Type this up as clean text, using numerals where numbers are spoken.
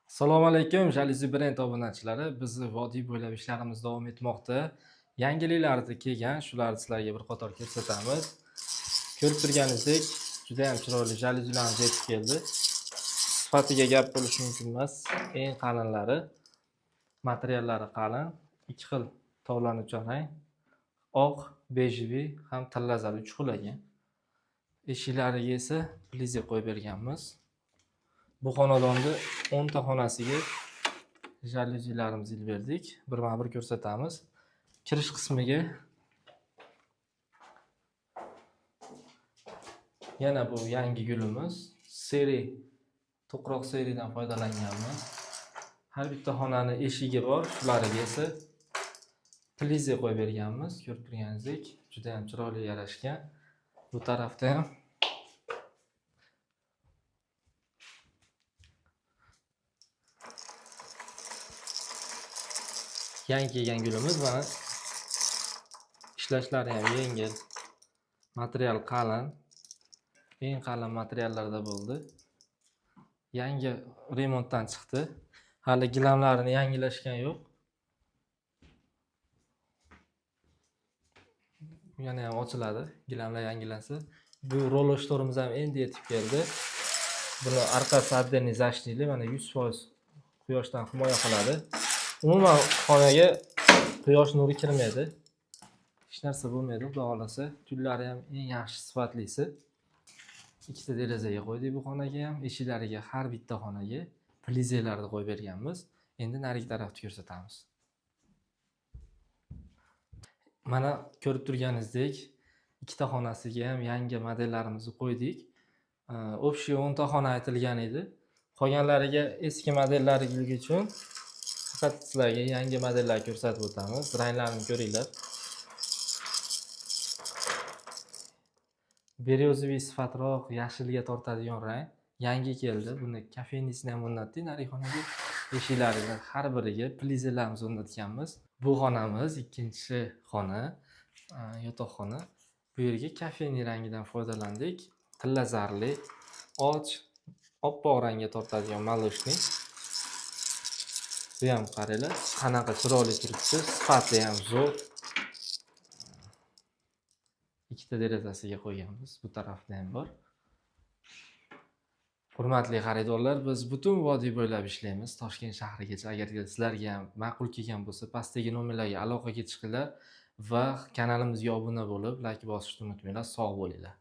Assalomu alaykum, Jaluzi brend obunachilari. Bizni vodiy bo'ylab ishlarimiz davom etmoqda. Yangiliklarda kelgan, shularni sizlarga bir qator ko'rsatamiz. Ko'rib turganingizdek, juda ham chiroyli jaluzilarimiz yetib keldi. Sifatiga gap bo'lishi mumkin emas. Eng qalinlari, materiallari qalin, ikki xil tovlanuvchan rang, oq, bejeviy ham tillazali 3 xil ekan. Eshiklariga esa pliza qo'yib berganmiz. Bu xonadonda 10 ta xonasiga jaluzilarimizni ilib berdik. Birma-bir ko'rsatamiz. Kirish qismiga yana bu yangi gulimiz. Seri, to'qroq seridan foydalanganmiz. Har bitta xonani eshigi bor, shularga esa pliza qo'yib berganmiz. Ko'rib turganingizdek, juda ham chiroyli yarashgan. Bu tarafda ham yangi kelgan gulimiz mana ishlashlari ham yengil. Material qalin. Eng qalin materiallarda bo'ldi. Yangi remontdan chiqdi. Hali gilamlarini yangilashgan yo'q. Yana ham ochiladi, gilamlar yangilansa. Bu rolloshtorimiz ham endi yetib keldi. Buni orqasi отдельный защитli, mana 100% quyoshdan himoya qiladi. Umuman xonaga quyosh nuri kirmaydi. Hech narsa bo'lmaydi, xudo xolasa. Tunlari ham eng yaxshi sifatlisi. Ikkita derazaga qo'ydik bu xonaga ham, eshiklariga har bitta xonaga plizalarni qo'yib berganmiz. Endi narigi tarafni ko'rsatamiz. Mana ko'rib turganingizdek, ikkita xonasiga ham yangi modellarimizni qo'ydik. Общий 10 ta xona aytilgan edi. Qolganlariga eski modellariga uchun faqat sizlarga yangi modellar ko'rsatib o'tamiz. Ranglarini ko'ringlar. Beryozeviy sifatroq, yashilga tortadigan rang yangi keldi. Buni kafenisini ham o'rnatdik. Narixonaga eshiklariga har biriga plizalarimizni o'rnatganmiz. Bu xonamiz ikkinchi xona, yotoqxona. Bu yerga kafeni rangidan foydalandik. Tilla zarli, och, oppoq rangga tortadigan maloshniy. Bu ham qaranglar, qanaqa chiroyli turibdi, sifati ham zo'r. Ikkita derazasiga qo'yganmiz, bu tarafda ham bor. Hurmatli xaridorlar, biz butun vodiy bo'ylab ishlaymiz, Toshkent shahrigacha. Agar sizlarga ham ma'qul kelgan bo'lsa, pastdagi nomerlarga aloqaga chiqinglar va kanalimizga obuna bo'lib, like bosishni unutmanglar. Sog' bo'linglar.